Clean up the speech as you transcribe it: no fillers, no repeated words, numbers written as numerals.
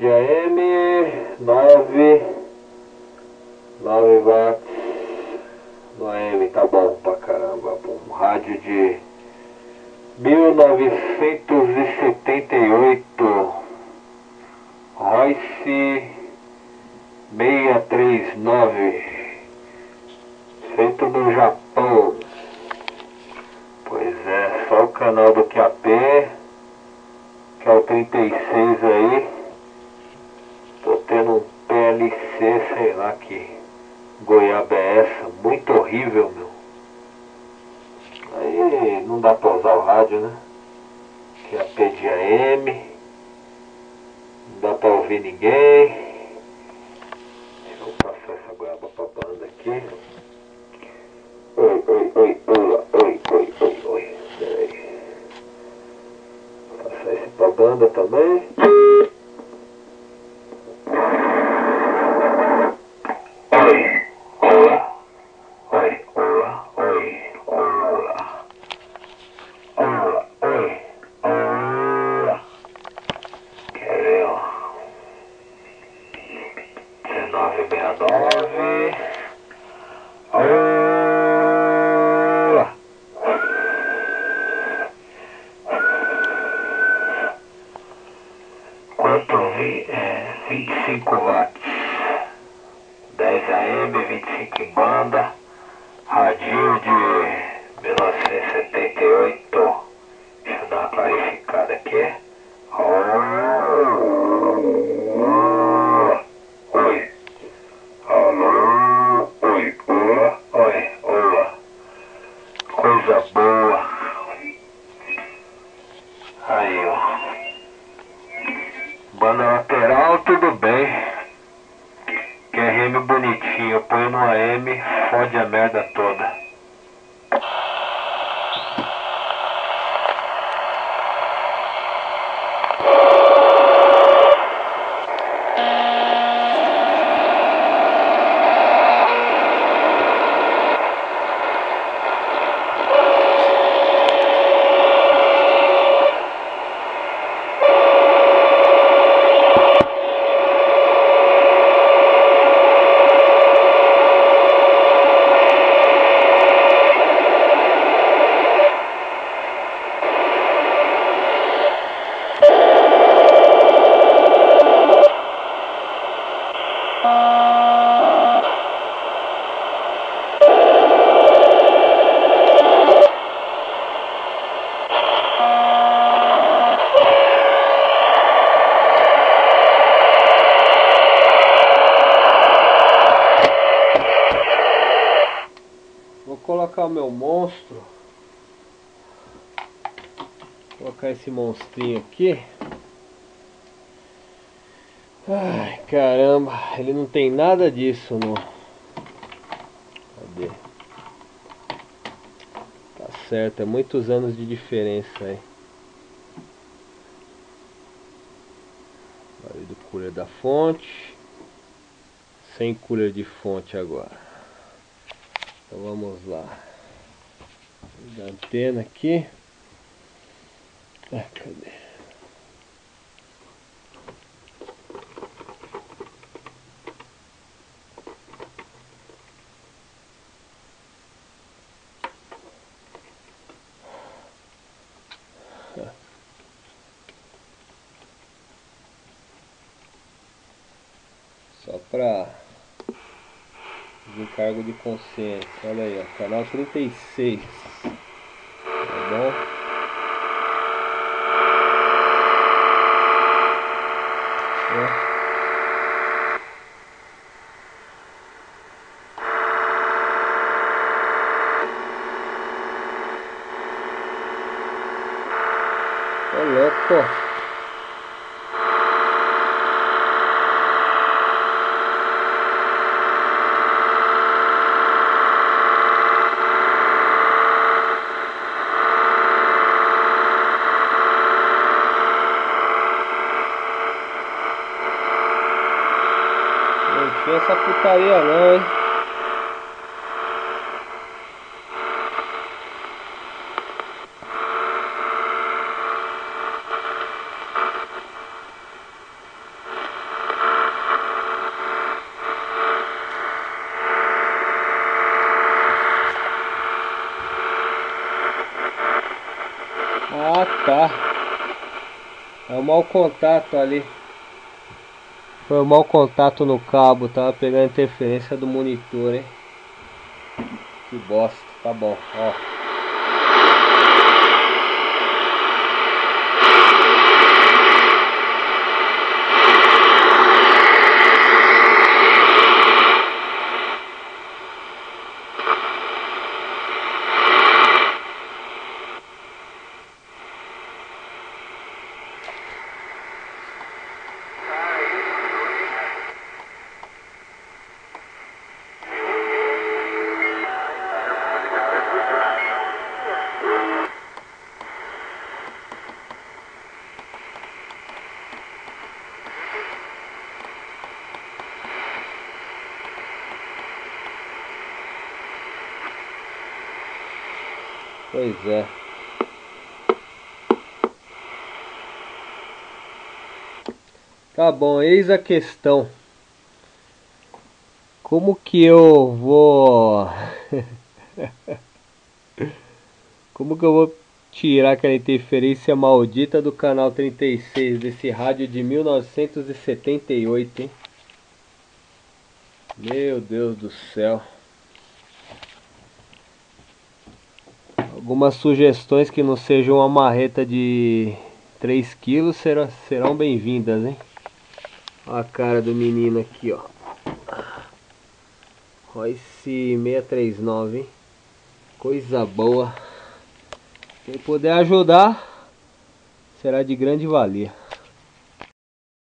de AM, 9 watts no AM, tá bom pra caramba. Um rádio de 1978, Royce 639, feito no Japão. Pois é, só o canal do QAP, que é o 36 aí. Tô tendo um PLC, sei lá que goiaba é essa, muito horrível, meu. Aí não dá pra usar o rádio, né? QAP de AM, não dá pra ouvir ninguém. Deixa eu passar essa goiaba pra banda aqui. Oi, oi, oi, oi, oi, oi, oi, oi. Peraí. Passar esse pra banda também. Quanto 25 watts, 10 AM, 25 em banda, radinho de 1978, deixa eu dar uma clarificada aqui. Oi, alô, oi, olá, oi, olá, coisa boa. Aí, ó. Banda lateral, tudo bem. QRM bonitinho, eu ponho no AM, fode a merda toda. Vou colocar o meu monstro. Vou colocar esse monstrinho aqui. Ai, caramba, ele não tem nada disso no... Cadê? Tá certo, é muitos anos de diferença aí. Barulho do cooler da fonte. Sem cooler de fonte agora. Então vamos lá. Da antena aqui. Ah, cadê? Só pra desencargo de consciência. Olha aí, ó, canal 36. Tá bom? Ô louco! Não tinha essa putaria não, hein? Ah, tá. É um mau contato ali. Foi um mau contato no cabo, tava pegando interferência do monitor, hein? Que bosta, tá bom, ó. Pois é. Tá bom, eis a questão. Como que eu vou... Como que eu vou tirar aquela interferência maldita do canal 36 desse rádio de 1978, hein? Meu Deus do céu. Algumas sugestões que não sejam uma marreta de 3 kg serão bem-vindas, hein? Olha a cara do menino aqui, ó. Royce 639, hein? Coisa boa. Quem puder ajudar será de grande valia.